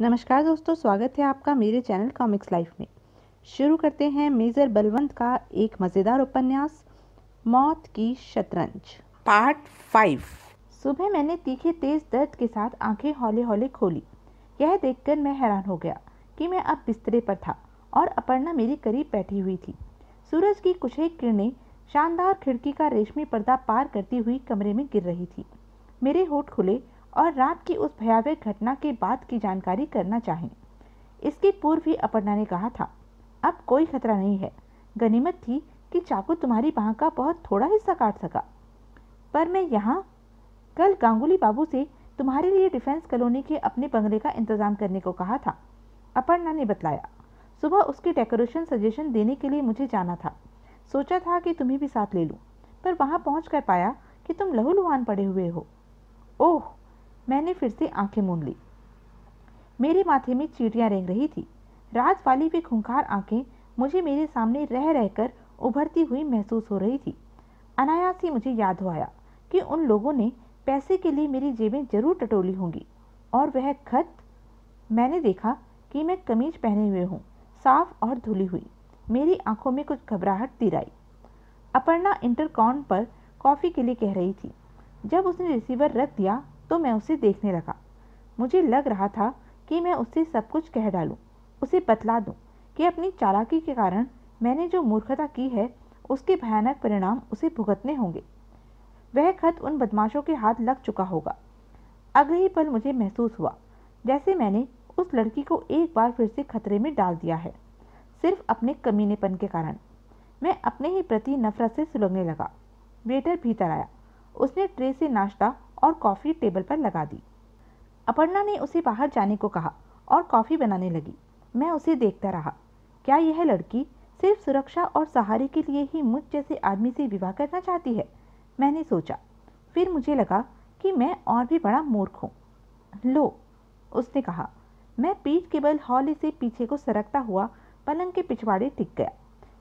नमस्कार दोस्तों, स्वागत है आपका मेरे चैनल कॉमिक्स लाइफ में। शुरू करते हैं मेजर बलवंत का एक मज़ेदार उपन्यास मौत की शतरंज पार्ट 5। सुबह मैंने तीखे तेज दर्द के साथ आंखें हौले हौले खोली। यह देखकर मैं हैरान हो गया कि मैं अब बिस्तरे पर था और अपर्णा मेरे करीब बैठी हुई थी। सूरज की कुछ एक किरणें शानदार खिड़की का रेशमी पर्दा पार करती हुई कमरे में गिर रही थी। मेरे होठ खुले और रात की उस भयावह घटना के बाद की जानकारी करना चाहें। इसके पूर्व ही अपर्णा ने कहा था, अब कोई खतरा नहीं है। गनीमत थी कि चाकू तुम्हारी बाह का बहुत थोड़ा हिस्सा काट सका। पर मैं यहाँ कल गांगुली बाबू से तुम्हारे लिए डिफेंस कॉलोनी के अपने बंगले का इंतजाम करने को कहा था, अपर्णा ने बतलाया। सुबह उसकी डेकोरेशन सजेशन देने के लिए मुझे जाना था। सोचा था कि तुम्हें भी साथ ले लूं, पर वहां पहुंचकर पाया कि तुम लहूलुहान पड़े हुए हो। ओह, मैंने फिर से आंखें मूंद ली। मेरे माथे में चींटियां रेंग रही थी। रात वाली वे खूंखार आंखें मुझे मेरे सामने रह रहकर उभरती हुई महसूस हो रही थी। अनायास ही मुझे याद हो आया कि उन लोगों ने पैसे के लिए मेरी जेबें जरूर टटोली होंगी। और वह खत, मैंने देखा कि मैं कमीज पहने हुए हूँ, साफ और धुली हुई। मेरी आंखों में कुछ घबराहट तीर आई। अपर्णा इंटरकॉम पर कॉफ़ी के लिए कह रही थी। जब उसने रिसीवर रख दिया तो मैं उसे देखने लगा। मुझे लग रहा था कि मैं उससे सब कुछ कह डालूं, उसे बतला दूं कि अपनी चालाकी के कारण मैंने जो मूर्खता की है उसके भयानक परिणाम उसे भुगतने होंगे। वह खत उन बदमाशों के हाथ लग चुका होगा। अगले ही पल मुझे महसूस हुआ जैसे मैंने उस लड़की को एक बार फिर से खतरे में डाल दिया है, सिर्फ अपने कमीनेपन के कारण। मैं अपने ही प्रति नफरत से सुलगने लगा। वेटर भीतर आया। उसने ट्रे से नाश्ता और कॉफ़ी टेबल पर लगा दी। अपर्णा ने उसे बाहर जाने को कहा और कॉफ़ी बनाने लगी। मैं उसे देखता रहा। क्या यह लड़की सिर्फ सुरक्षा और सहारे के लिए ही मुझ जैसे आदमी से विवाह करना चाहती है? मैंने सोचा। फिर मुझे लगा कि मैं और भी बड़ा मूर्ख हूँ। लो, उसने कहा। मैं पीठ के बल हौले से पीछे को सरकता हुआ पलंग के पिछवाड़े टिक गया।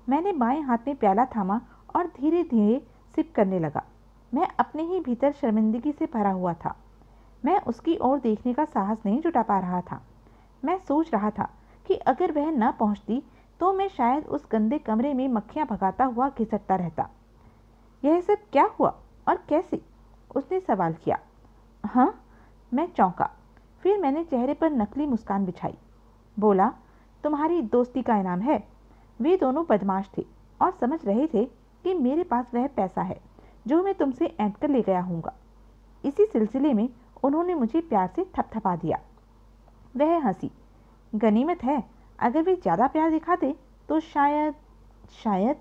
मैंने बाएं हाथ में प्याला थामा और धीरे धीरे सिप करने लगा। मैं अपने ही भीतर शर्मिंदगी से भरा हुआ था। मैं उसकी ओर देखने का साहस नहीं जुटा पा रहा था। मैं सोच रहा था कि अगर वह न पहुंचती तो मैं शायद उस गंदे कमरे में मक्खियां भगाता हुआ घिसटता रहता। यह सब क्या हुआ और कैसे? उसने सवाल किया। हाँ, मैं चौंका। फिर मैंने चेहरे पर नकली मुस्कान बिछाई। बोला, तुम्हारी दोस्ती का इनाम है। वे दोनों बदमाश थे और समझ रहे थे कि मेरे पास वह पैसा है जो मैं तुमसे ऐंठ कर ले गया हूँगा। इसी सिलसिले में उन्होंने मुझे प्यार से थपथपा दिया। वह हंसी। गनीमत है, अगर वे ज़्यादा प्यार दिखाते तो शायद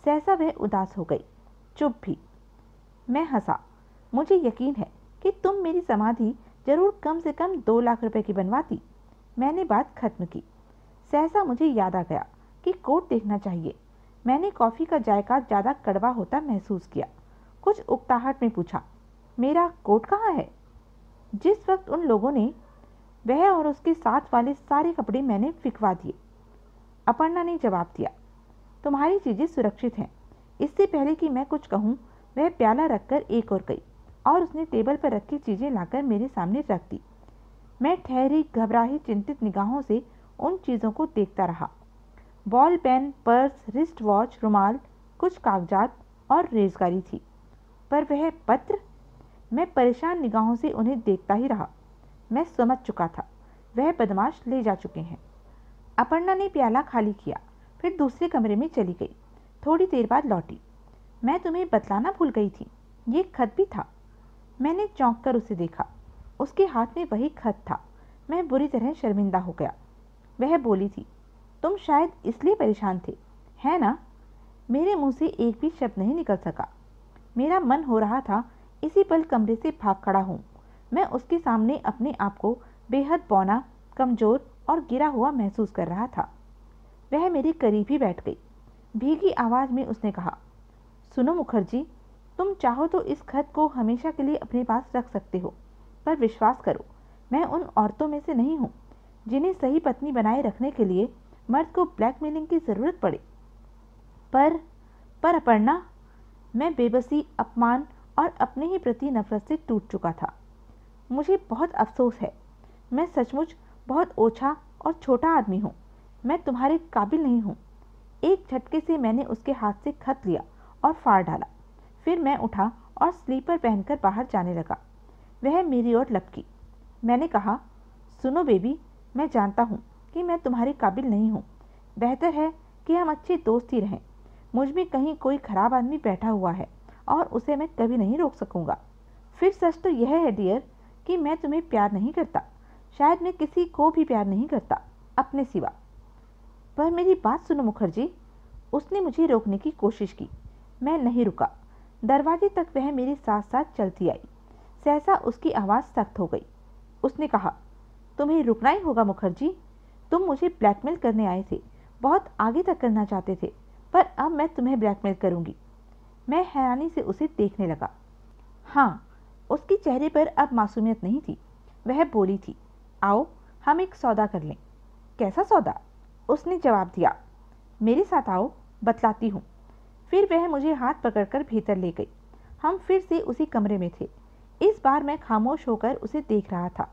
सहसा वह उदास हो गई। चुप भी। मैं हंसा। मुझे यकीन है कि तुम मेरी समाधि जरूर कम से कम 2 लाख रुपए की बनवाती। मैंने बात खत्म की। सहसा मुझे याद आ गया कि कोट देखना चाहिए। मैंने कॉफ़ी का जायका ज़्यादा कड़वा होता महसूस किया। कुछ उकताहट में पूछा, मेरा कोट कहाँ है? जिस वक्त उन लोगों ने वह और उसके साथ वाले सारे कपड़े मैंने फिकवा दिए। अपर्णा ने जवाब दिया, तुम्हारी चीज़ें सुरक्षित हैं। इससे पहले कि मैं कुछ कहूँ, वह प्याला रखकर एक और गई और उसने टेबल पर रखी चीज़ें लाकर मेरे सामने रख दी। मैं ठहरी, घबराही, चिंतित निगाहों से उन चीज़ों को देखता रहा। Ball pen, purse, wrist watch, रुमाल, कुछ कागजात और रेजगारी थी। पर वह पत्र? मैं परेशान निगाहों से उन्हें देखता ही रहा। मैं समझ चुका था, वह बदमाश ले जा चुके हैं। अपर्णा ने प्याला खाली किया, फिर दूसरे कमरे में चली गई। थोड़ी देर बाद लौटी। मैं तुम्हें बतलाना भूल गई थी, ये खत भी था। मैंने चौंक कर उसे देखा। उसके हाथ में वही खत था। मैं बुरी तरह शर्मिंदा हो गया। वह बोली थी, तुम शायद इसलिए परेशान थे, है ना? मेरे मुंह से एक भी शब्द नहीं निकल सका। मेरा मन हो रहा था इसी पल कमरे से भाग खड़ा हूँ। मैं उसके सामने अपने आप को बेहद बौना, कमज़ोर और गिरा हुआ महसूस कर रहा था। वह मेरे करीब ही बैठ गई। भीगी आवाज़ में उसने कहा, सुनो मुखर्जी, तुम चाहो तो इस खत को हमेशा के लिए अपने पास रख सकते हो, पर विश्वास करो, मैं उन औरतों में से नहीं हूँ जिन्हें सही पत्नी बनाए रखने के लिए मर्द को ब्लैकमेलिंग की ज़रूरत पड़े। पर अपर्णा, मैं बेबसी, अपमान और अपने ही प्रति नफरत से टूट चुका था। मुझे बहुत अफसोस है। मैं सचमुच बहुत ओछा और छोटा आदमी हूँ, मैं तुम्हारे काबिल नहीं हूँ। एक झटके से मैंने उसके हाथ से खत लिया और फाड़ डाला। फिर मैं उठा और स्लीपर पहनकर बाहर जाने लगा। वह मेरी ओर लपकी। मैंने कहा, सुनो बेबी, मैं जानता हूँ कि मैं तुम्हारे काबिल नहीं हूँ। बेहतर है कि हम अच्छे दोस्त ही रहें। मुझ में कहीं कोई खराब आदमी बैठा हुआ है और उसे मैं कभी नहीं रोक सकूँगा। फिर सच तो यह है डियर कि मैं तुम्हें प्यार नहीं करता। शायद मैं किसी को भी प्यार नहीं करता अपने सिवा। पर मेरी बात सुनो मुखर्जी। उसने मुझे रोकने की कोशिश की। मैं नहीं रुका। दरवाजे तक वह मेरे साथ साथ चलती आई। सहसा उसकी आवाज़ सख्त हो गई। उसने कहा, तुम्हें रुकना ही होगा मुखर्जी। तुम मुझे ब्लैकमेल करने आए थे, बहुत आगे तक करना चाहते थे, पर अब मैं तुम्हें ब्लैकमेल करूंगी। मैं हैरानी से उसे देखने लगा। हाँ, उसके चेहरे पर अब मासूमियत नहीं थी। वह बोली थी, आओ हम एक सौदा कर लें। कैसा सौदा? उसने जवाब दिया, मेरे साथ आओ, बतलाती हूँ। फिर वह मुझे हाथ पकड़कर भीतर ले गई। हम फिर से उसी कमरे में थे। इस बार मैं खामोश होकर उसे देख रहा था।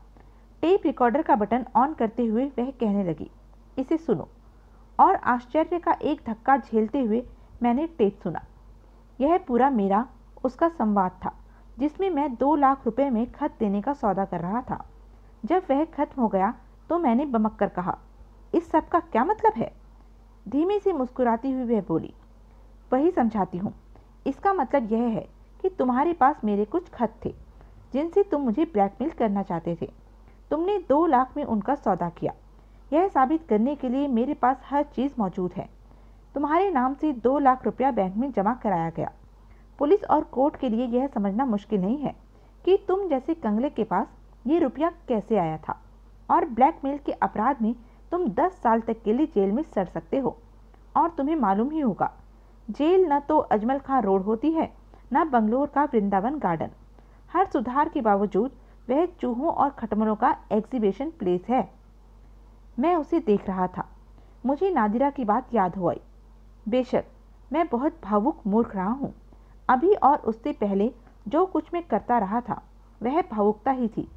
टेप रिकॉर्डर का बटन ऑन करते हुए वह कहने लगी, इसे सुनो। और आश्चर्य का एक धक्का झेलते हुए मैंने टेप सुना। यह पूरा मेरा उसका संवाद था, जिसमें मैं 2 लाख रुपए में खत देने का सौदा कर रहा था। जब वह खत्म हो गया तो मैंने बमक कर कहा, इस सब का क्या मतलब है? धीमे से मुस्कुराती हुई वह बोली, वही समझाती हूँ। इसका मतलब यह है कि तुम्हारे पास मेरे कुछ खत थे जिनसे तुम मुझे ब्लैकमेल करना चाहते थे। तुमने 2 लाख में उनका सौदा किया। यह साबित करने के लिए मेरे पास हर चीज़ मौजूद है। तुम्हारे नाम से 2 लाख रुपया बैंक में जमा कराया गया। पुलिस और कोर्ट के लिए यह समझना मुश्किल नहीं है कि तुम जैसे कंगले के पास ये रुपया कैसे आया था। और ब्लैकमेल के अपराध में तुम 10 साल तक के लिए जेल में सड़ सकते हो। और तुम्हें मालूम ही होगा, जेल न तो अजमल खां रोड होती है, न बंगलोर का वृंदावन गार्डन। हर सुधार के बावजूद वह चूहों और खटमलों का एग्जीबिशन प्लेस है। मैं उसे देख रहा था। मुझे नादिरा की बात याद हो आई। बेशक मैं बहुत भावुक मूर्ख रहा हूँ। अभी और उससे पहले जो कुछ मैं करता रहा था वह भावुकता ही थी।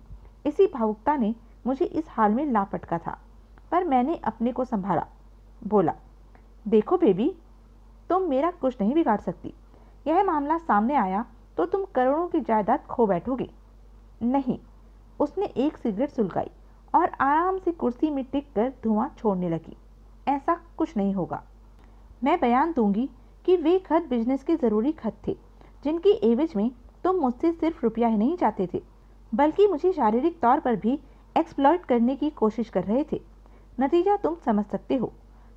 इसी भावुकता ने मुझे इस हाल में ला पटका था। पर मैंने अपने को संभाला। बोला, देखो बेबी, तुम मेरा कुछ नहीं बिगाड़ सकती। यह मामला सामने आया तो तुम करोड़ों की जायदाद खो बैठोगी। नहीं। उसने एक सिगरेट सुलगाई और आराम से कुर्सी में टिक कर धुआं छोड़ने लगी। ऐसा कुछ नहीं होगा। मैं बयान दूंगी कि वे खत बिजनेस के ज़रूरी खत थे, जिनकी एवज में तुम मुझसे सिर्फ रुपया ही नहीं चाहते थे, बल्कि मुझे शारीरिक तौर पर भी एक्सप्लॉइट करने की कोशिश कर रहे थे। नतीजा तुम समझ सकते हो।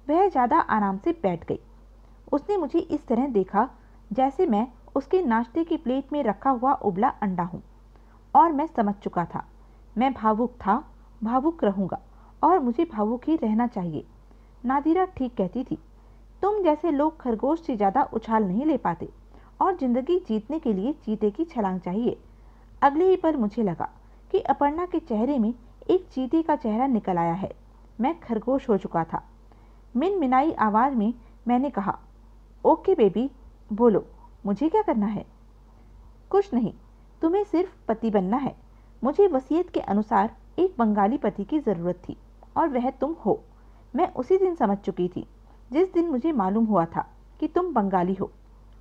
वह ज़्यादा आराम से बैठ गई। उसने मुझे इस तरह देखा जैसे मैं उसके नाश्ते की प्लेट में रखा हुआ उबला अंडा हूँ। और मैं समझ चुका था। मैं भावुक था, भावुक रहूँगा और मुझे भावुक ही रहना चाहिए। नादिरा ठीक कहती थी। तुम जैसे लोग खरगोश से ज़्यादा उछाल नहीं ले पाते और ज़िंदगी जीतने के लिए चीते की छलांग चाहिए। अगले ही पल मुझे लगा कि अपर्णा के चेहरे में एक चीते का चेहरा निकल आया है। मैं खरगोश हो चुका था। मिनमिनाई आवाज़ में मैंने कहा, ओके बेबी, बोलो, मुझे क्या करना है? कुछ नहीं, तुम्हें सिर्फ पति बनना है। मुझे वसीयत के अनुसार एक बंगाली पति की ज़रूरत थी और वह तुम हो। मैं उसी दिन समझ चुकी थी जिस दिन मुझे मालूम हुआ था कि तुम बंगाली हो।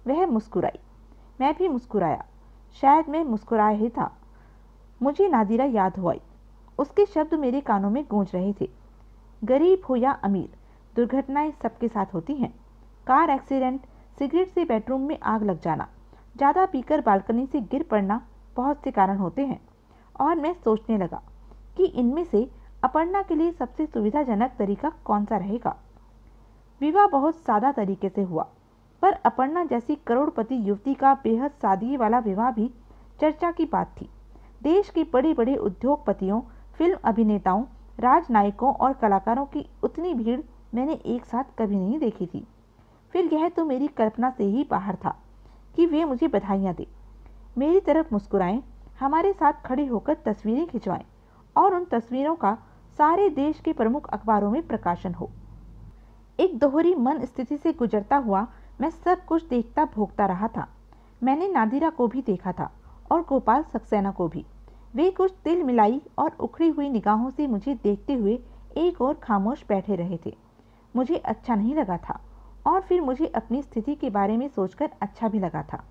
वह मुस्कुराई। मैं भी मुस्कुराया। शायद मैं मुस्कुराया ही था। मुझे नादिरा याद हो आई। उसके शब्द मेरे कानों में गूंज रहे थे। गरीब हो या अमीर, दुर्घटनाएं सबके साथ होती हैं। कार एक्सीडेंट, सिगरेट से बेडरूम में आग लग जाना, ज़्यादा पीकर बालकनी से गिर पड़ना, बहुत से कारण होते हैं। और मैं सोचने लगा कि इनमें से अपर्णा के लिए सबसे सुविधाजनक तरीका कौन सा रहेगा। विवाह बहुत सादा तरीके से हुआ, पर अपर्णा जैसी करोड़पति युवती का बेहद सादगी वाला विवाह भी चर्चा की बात थी। देश के बड़े बड़े उद्योगपतियों, फिल्म अभिनेताओं, राजनायकों और कलाकारों की उतनी भीड़ मैंने एक साथ कभी नहीं देखी थी। फिर यह तो मेरी कल्पना से ही बाहर था कि वे मुझे बधाइयाँ दें, मेरी तरफ मुस्कुराएं, हमारे साथ खड़े होकर तस्वीरें खिंचवाएं और उन तस्वीरों का सारे देश के प्रमुख अखबारों में प्रकाशन हो। एक दोहरी मन स्थिति से गुजरता हुआ मैं सब कुछ देखता भोगता रहा था। मैंने नादिरा को भी देखा था और गोपाल सक्सेना को भी। वे कुछ तिल मिलाई और उखड़ी हुई निगाहों से मुझे देखते हुए एक और खामोश बैठे रहे थे। मुझे अच्छा नहीं लगा था और फिर मुझे अपनी स्थिति के बारे में सोचकर अच्छा भी लगा था।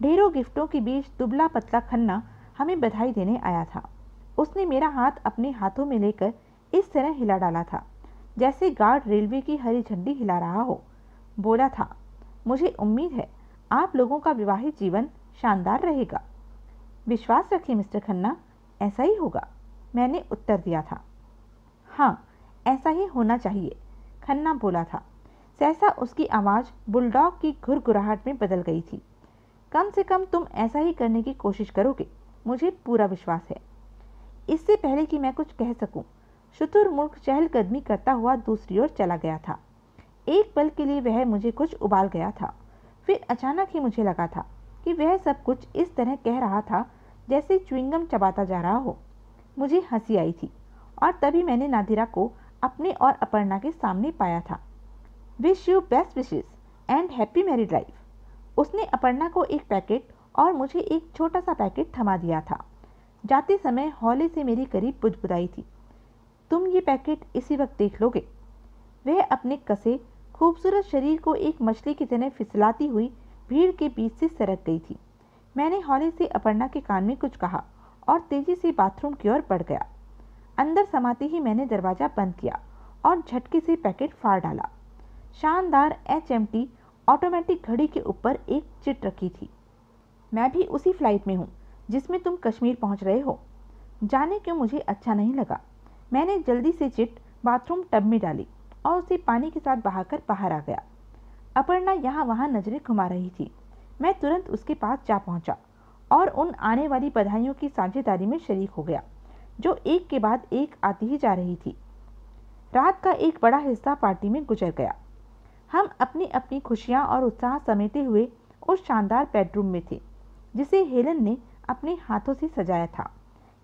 ढेरों गिफ्टों के बीच दुबला पतला खन्ना हमें बधाई देने आया था। उसने मेरा हाथ अपने हाथों में लेकर इस तरह हिला डाला था जैसे गार्ड रेलवे की हरी झंडी हिला रहा हो। बोला था, मुझे उम्मीद है आप लोगों का विवाहित जीवन शानदार रहेगा। विश्वास रखिए मिस्टर खन्ना, ऐसा ही होगा, मैंने उत्तर दिया था। हाँ, ऐसा ही होना चाहिए, खन्ना बोला था। सहसा उसकी आवाज़ बुलडॉग की घुरघुराहट में बदल गई थी। कम से कम तुम ऐसा ही करने की कोशिश करोगे, मुझे पूरा विश्वास है। इससे पहले कि मैं कुछ कह सकूं, शुतुरमुर्ग चहलकदमी करता हुआ दूसरी ओर चला गया था। एक पल के लिए वह मुझे कुछ उबाल गया था। फिर अचानक ही मुझे लगा था कि वह सब कुछ इस तरह कह रहा था जैसे च्युइंगम चबाता जा रहा हो। मुझे हंसी आई थी और तभी मैंने नादिरा को अपने और अपर्णा के सामने पाया था। Wish you best wishes and happy married life. उसने अपर्णा को एक पैकेट और मुझे एक छोटा सा पैकेट थमा दिया था। जाते समय हौले से मेरी करीब बुदबुदाई थी, तुम ये पैकेट इसी वक्त देख लोगे। वह अपने कसे खूबसूरत शरीर को एक मछली की तरह फिसलाती हुई भीड़ के बीच से सरक गई थी। मैंने हौले से अपर्णा के कान में कुछ कहा और तेजी से बाथरूम की ओर बढ़ गया। अंदर समाते ही मैंने दरवाजा बंद किया और झटके से पैकेट फाड़ डाला। शानदार HMT ऑटोमेटिक घड़ी के ऊपर एक चिट रखी थी। मैं भी उसी फ्लाइट में हूँ जिसमें तुम कश्मीर पहुँच रहे हो। जाने क्यों मुझे अच्छा नहीं लगा। मैंने जल्दी से चिट बाथरूम टब में डाली और उसे पानी के साथ बहाकर बाहर आ गया। अपर्णा यहाँ वहाँ नजरें घुमा रही थी। मैं तुरंत उसके पास जा पहुँचा और उन आने वाली बधाइयों की साझेदारी में शरीक हो गया जो एक के बाद एक आती ही जा रही थी। रात का एक बड़ा हिस्सा पार्टी में गुजर गया। हम अपनी अपनी खुशियाँ और उत्साह समेटे हुए उस शानदार बेडरूम में थे जिसे हेलन ने अपने हाथों से सजाया था।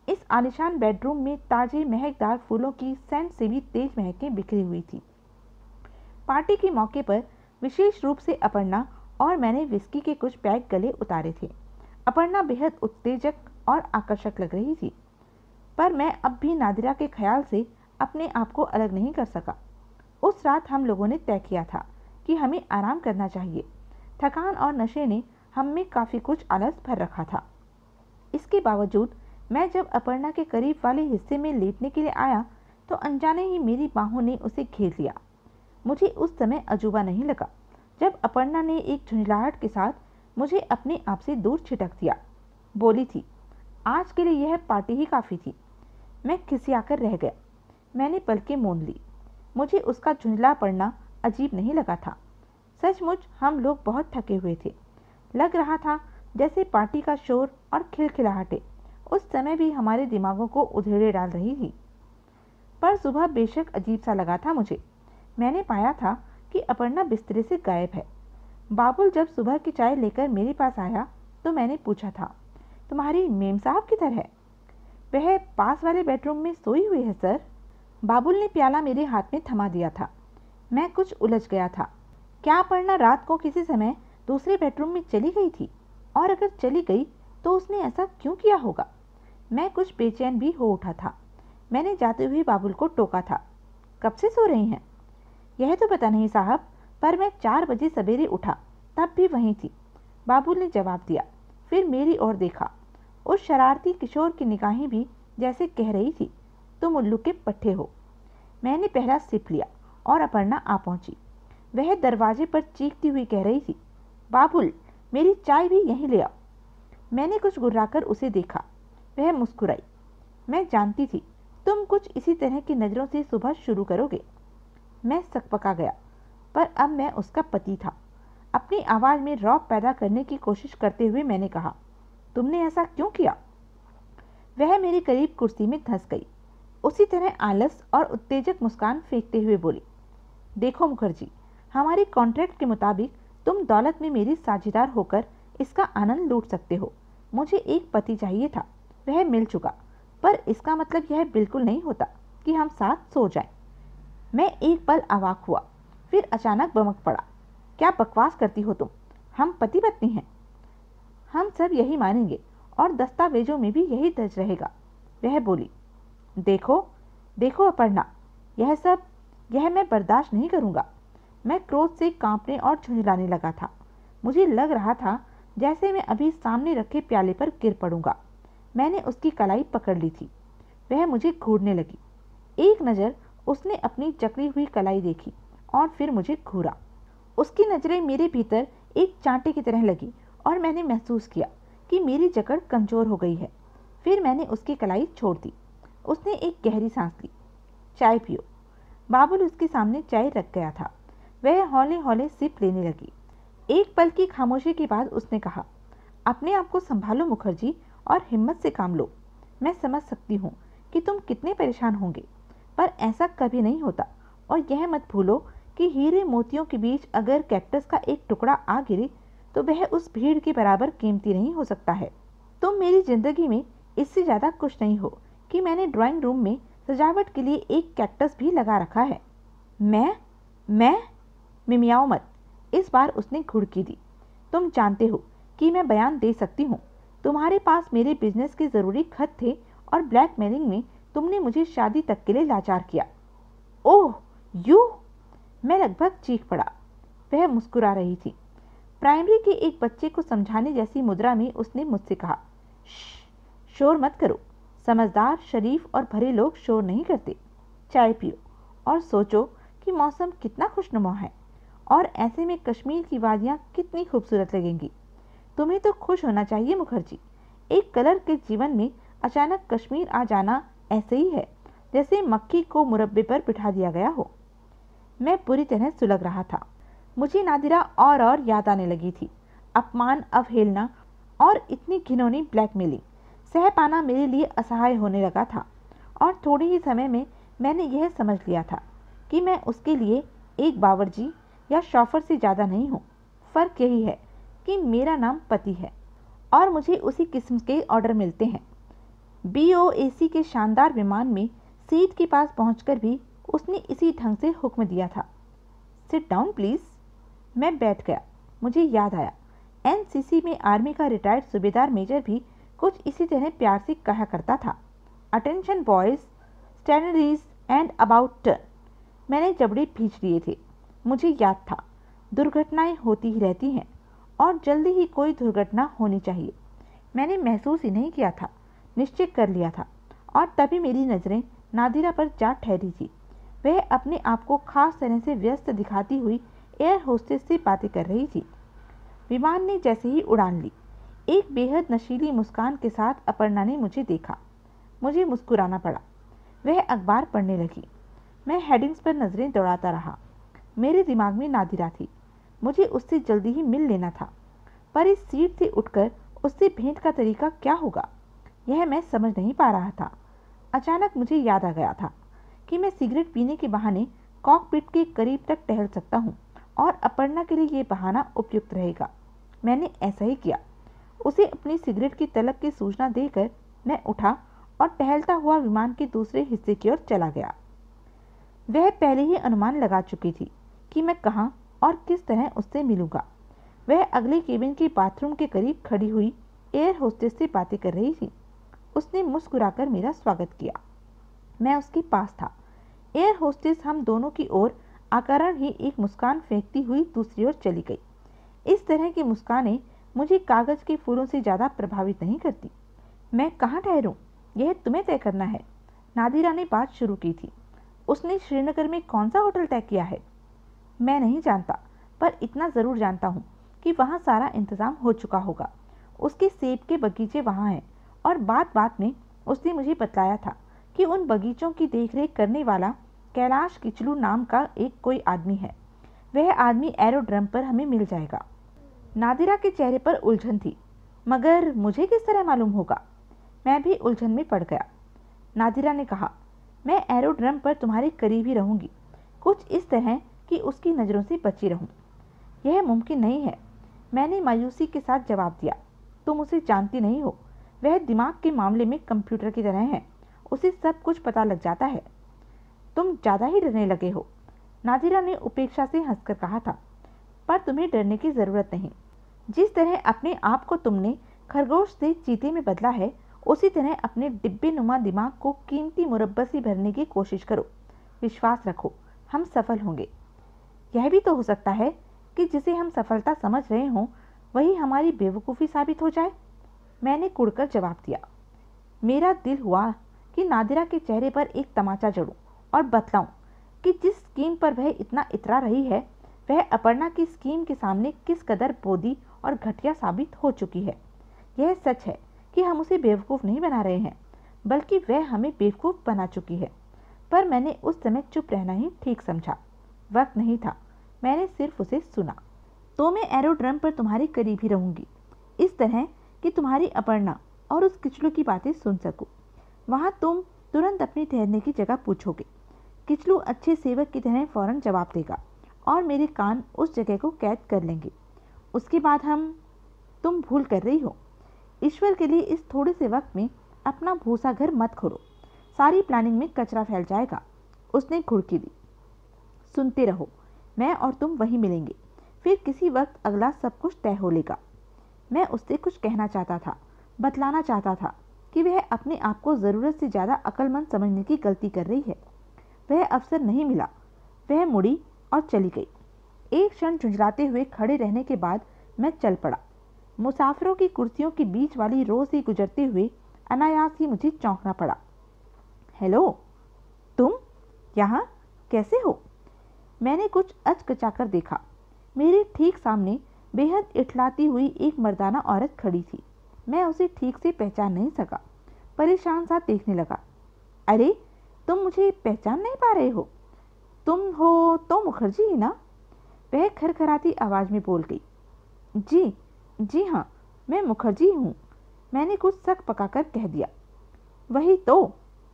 इस आलीशान बेडरूम में ताजे महकदार फूलों की सेंट से भी तेज महकें बिखरी हुई थी। पार्टी के मौके पर विशेष रूप से अपर्णा और मैंने विस्की के कुछ पैक गले उतारे थे। अपर्णा बेहद उत्तेजक और आकर्षक लग रही थी, पर मैं अब भी नादिरा के ख्याल से अपने आप को अलग नहीं कर सका। उस रात हम लोगों ने तय किया था कि हमें आराम करना चाहिए। थकान और नशे ने हम में काफ़ी कुछ आलस भर रखा था। इसके बावजूद मैं जब अपर्णा के करीब वाले हिस्से में लेटने के लिए आया तो अनजाने ही मेरी बाहों ने उसे घेर लिया। मुझे उस समय अजूबा नहीं लगा जब अपर्णा ने एक झुंझलाहट के साथ मुझे अपने आप से दूर छिटक दिया। बोली थी, आज के लिए यह पार्टी ही काफ़ी थी। मैं खिसियाकर रह गया। मैंने पलकें मूंद ली। मुझे उसका झुंझला पड़ना अजीब नहीं लगा था। सचमुच हम लोग बहुत थके हुए थे। लग रहा था जैसे पार्टी का शोर और खिलखिलाहटें उस समय भी हमारे दिमागों को उधेड़े डाल रही थी। पर सुबह बेशक अजीब सा लगा था मुझे। मैंने पाया था कि अपर्णा बिस्तरे से गायब है। बाबुल जब सुबह की चाय लेकर मेरे पास आया तो मैंने पूछा था, तुम्हारी मेम साहब किधर है? वह पास वाले बेडरूम में सोई हुई है सर। बाबुल ने प्याला मेरे हाथ में थमा दिया था। मैं कुछ उलझ गया था। क्या अपर्णा रात को किसी समय दूसरे बेडरूम में चली गई थी? और अगर चली गई तो उसने ऐसा क्यों किया होगा? मैं कुछ बेचैन भी हो उठा था। मैंने जाते हुए बाबुल को टोका था, कब से सो रही हैं? यह तो पता नहीं साहब, पर मैं 4 बजे सवेरे उठा तब भी वहीं थी, बाबुल ने जवाब दिया। फिर मेरी ओर देखा। उस शरारती किशोर की निगाहें भी जैसे कह रही थी, तुम उल्लू के पट्टे हो। मैंने पहला सिप लिया और अपर्णा आ पहुंची। वह दरवाजे पर चीखती हुई कह रही थी, बाबुल मेरी चाय भी यहीं ले आओ। मैंने कुछ गुर्राकर उसे देखा। वह मुस्कुराई। मैं जानती थी तुम कुछ इसी तरह की नज़रों से सुबह शुरू करोगे। मैं सकपका गया, पर अब मैं उसका पति था। अपनी आवाज़ में रौब पैदा करने की कोशिश करते हुए मैंने कहा, तुमने ऐसा क्यों किया? वह मेरे करीब कुर्सी में धंस गई। उसी तरह आलस और उत्तेजक मुस्कान फेंकते हुए बोली, देखो मुखर्जी, हमारी कॉन्ट्रैक्ट के मुताबिक तुम दौलत में मेरी साझेदार होकर इसका आनंद लूट सकते हो। मुझे एक पति चाहिए था, वह मिल चुका, पर इसका मतलब यह बिल्कुल नहीं होता कि हम साथ सो जाएं। मैं एक पल अवाक हुआ, फिर अचानक बमक पड़ा, क्या बकवास करती हो तुम? हम पति पत्नी हैं। हम सब यही मानेंगे और दस्तावेजों में भी यही दर्ज रहेगा। वह बोली, देखो देखो अपर्णा, यह मैं बर्दाश्त नहीं करूँगा। मैं क्रोध से कांपने और झुंझलाने लगा था। मुझे लग रहा था जैसे मैं अभी सामने रखे प्याले पर गिर पड़ूंगा। मैंने उसकी कलाई पकड़ ली थी। वह मुझे घूरने लगी। एक नज़र उसने अपनी जकड़ी हुई कलाई देखी और फिर मुझे घूरा। उसकी नज़रें मेरे भीतर एक चांटे की तरह लगी और मैंने महसूस किया कि मेरी जकड़ कमज़ोर हो गई है। फिर मैंने उसकी कलाई छोड़ दी। उसने एक गहरी सांस ली। चाय पियो। बाबुल उसके सामने चाय रख गया था। वह हौले हौले सिप लेने लगी। एक पल की खामोशी के बाद उसने कहा, अपने आप को संभालो मुखर्जी और हिम्मत से काम लो। मैं समझ सकती हूँ कि तुम कितने परेशान होंगे, पर ऐसा कभी नहीं होता। और यह मत भूलो कि हीरे मोतियों के बीच अगर कैक्टस का एक टुकड़ा आ गिरे तो वह उस भीड़ के बराबर कीमती नहीं हो सकता है। तुम मेरी जिंदगी में इससे ज़्यादा खुश नहीं हो कि मैंने ड्राइंग रूम में सजावट के लिए एक कैक्टस भी लगा रखा है। मैं मिमियाओ मत। इस बार उसने घुड़की दी। तुम जानते हो कि मैं बयान दे सकती हूँ। तुम्हारे पास मेरे बिजनेस के ज़रूरी खत थे और ब्लैकमेलिंग में तुमने मुझे शादी तक के लिए लाचार किया। Oh you! मैं लगभग चीख पड़ा। वह मुस्कुरा रही थी। प्राइमरी के एक बच्चे को समझाने जैसी मुद्रा में उसने मुझसे कहा, शोर मत करो। समझदार, शरीफ और भरे लोग शोर नहीं करते। चाय पियो और सोचो कि मौसम कितना खुशनुमा है और ऐसे में कश्मीर की वादियाँ कितनी खूबसूरत लगेंगी। तुम्हें तो खुश होना चाहिए मुखर्जी। एक कलर के जीवन में अचानक कश्मीर आ जाना ऐसे ही है जैसे मक्खी को मुरब्बे पर बिठा दिया गया हो। मैं पूरी तरह सुलग रहा था। मुझे नादिरा और याद आने लगी थी। अपमान, अवहेलना और इतनी घिनौनी ब्लैकमेलिंग सह पाना मेरे लिए असहाय होने लगा था। और थोड़े ही समय में मैंने यह समझ लिया था कि मैं उसके लिए एक बावर्ची या शॉफर से ज़्यादा नहीं हूँ। फ़र्क यही है कि मेरा नाम पति है और मुझे उसी किस्म के ऑर्डर मिलते हैं। BOAC के शानदार विमान में सीट के पास पहुंचकर भी उसने इसी ढंग से हुक्म दिया था, सिट डाउन प्लीज़। मैं बैठ गया। मुझे याद आया NCC में आर्मी का रिटायर्ड सूबेदार मेजर भी कुछ इसी तरह प्यार से कहा करता था, attention boys, stand at ease and about turn. मैंने जबड़े भींच लिए थे। मुझे याद था दुर्घटनाएं होती ही रहती हैं और जल्दी ही कोई दुर्घटना होनी चाहिए। मैंने महसूस ही नहीं किया था, निश्चय कर लिया था। और तभी मेरी नज़रें नादिरा पर जा ठहरी थी। वह अपने आप को खास तरह से व्यस्त दिखाती हुई एयर होस्टेस से बातें कर रही थी। विमान ने जैसे ही उड़ान ली, एक बेहद नशीली मुस्कान के साथ अपर्णा ने मुझे देखा। मुझे मुस्कुराना पड़ा। वह अखबार पढ़ने लगी। मैं हेडिंग्स पर नज़रें दौड़ाता रहा। मेरे दिमाग में नादिरा थी। मुझे उससे जल्दी ही मिल लेना था, पर इस सीट से उठकर उससे भेंट का तरीका क्या होगा, यह मैं समझ नहीं पा रहा था। अचानक मुझे याद आ गया था कि मैं सिगरेट पीने के बहाने कॉकपिट के करीब तक टहल सकता हूँ और अपर्णा के लिए ये बहाना उपयुक्त रहेगा। मैंने ऐसा ही किया। उसे अपनी सिगरेट की तलब की सूचना देकर मैं उठा और टहलता हुआ विमान के दूसरे हिस्से की ओर चला गया। वह पहले ही अनुमान लगा चुकी थी कि मैं कहाँ और किस तरह उससे मिलूंगा। वह अगले केबिन के बाथरूम के करीब खड़ी हुई एयर होस्टेस से बातें कर रही थी। उसने मुस्कुराकर मेरा स्वागत किया। मैं उसके पास था। एयर होस्टेस हम दोनों की ओर अकारण ही एक मुस्कान फेंकती हुई दूसरी ओर चली गई। इस तरह की मुस्कानें मुझे कागज़ के फूलों से ज़्यादा प्रभावित नहीं करती। मैं कहाँ ठहरूं, यह तुम्हें तय करना है। नादिरा ने बात शुरू की थी। उसने श्रीनगर में कौन सा होटल तय किया है? मैं नहीं जानता, पर इतना ज़रूर जानता हूँ कि वहाँ सारा इंतज़ाम हो चुका होगा। उसके सेब के बगीचे वहाँ हैं और बात बात में उसने मुझे बतलाया था कि उन बगीचों की देखरेख करने वाला कैलाश किचलू नाम का एक कोई आदमी है। वह आदमी एरोड्रम पर हमें मिल जाएगा। नादिरा के चेहरे पर उलझन थी। मगर मुझे किस तरह मालूम होगा? मैं भी उलझन में पड़ गया। नादिरा ने कहा, मैं एरोड्रम पर तुम्हारे करीब ही रहूँगी, कुछ इस तरह कि उसकी नज़रों से बची रहूँ। यह मुमकिन नहीं है, मैंने मायूसी के साथ जवाब दिया। तुम उसे जानती नहीं हो। वह दिमाग के मामले में कंप्यूटर की तरह है, उसे सब कुछ पता लग जाता है। तुम ज़्यादा ही डरने लगे हो, नादिरा ने उपेक्षा से हंसकर कहा था। पर तुम्हें डरने की ज़रूरत नहीं। जिस तरह अपने आप को तुमने खरगोश से चीते में बदला है, उसी तरह अपने डिब्बे नुमा दिमाग को कीमती मुरब्बा से भरने की कोशिश करो। विश्वास रखो, हम सफल होंगे। यह भी तो हो सकता है कि जिसे हम सफलता समझ रहे हों वही हमारी बेवकूफ़ी साबित हो जाए। मैंने कुड़कर जवाब दिया। मेरा दिल हुआ कि नादिरा के चेहरे पर एक तमाचा जड़ूं और बतलाऊं कि जिस स्कीम पर वह इतना इतरा रही है वह अपर्णा की स्कीम के सामने किस कदर बोदी और घटिया साबित हो चुकी है। यह सच है कि हम उसे बेवकूफ़ नहीं बना रहे हैं, बल्कि वह हमें बेवकूफ़ बना चुकी है। पर मैंने उस समय चुप रहना ही ठीक समझा। वक्त नहीं था, मैंने सिर्फ उसे सुना। तो मैं एरोड्रम पर तुम्हारे करीब ही रहूंगी, इस तरह कि तुम्हारी अपर्णा और उस किचलू की बातें सुन सकूं। वहां तुम तुरंत अपनी ठहरने की जगह पूछोगे। किचलू अच्छे सेवक की तरह फौरन जवाब देगा और मेरे कान उस जगह को कैद कर लेंगे। उसके बाद तुम भूल कर रही हो। ईश्वर के लिए इस थोड़े से वक्त में अपना भूसा घर मत खोलो, सारी प्लानिंग में कचरा फैल जाएगा। उसने घुड़की दी। सुनते रहो, मैं और तुम वहीं मिलेंगे, फिर किसी वक्त अगला सब कुछ तय हो लेगा। मैं उससे कुछ कहना चाहता था, बतलाना चाहता था कि वह अपने आप को ज़रूरत से ज़्यादा अक्लमंद समझने की गलती कर रही है। वह अवसर नहीं मिला। वह मुड़ी और चली गई। एक क्षण झुंझलाते हुए खड़े रहने के बाद मैं चल पड़ा। मुसाफिरों की कुर्सियों के बीच वाली रो से गुजरते हुए अनायास ही मुझे चौंकना पड़ा। हेलो, तुम यहाँ कैसे हो? मैंने कुछ अचकचाकर देखा। मेरे ठीक सामने बेहद इठलाती हुई एक मर्दाना औरत खड़ी थी। मैं उसे ठीक से पहचान नहीं सका। परेशान सा देखने लगा। अरे, तुम मुझे पहचान नहीं पा रहे हो? तुम हो तो मुखर्जी ही ना? वह खरखराती आवाज़ में बोल गई। जी हाँ, मैं मुखर्जी हूँ, मैंने कुछ सक पकाकर कह दिया। वही तो।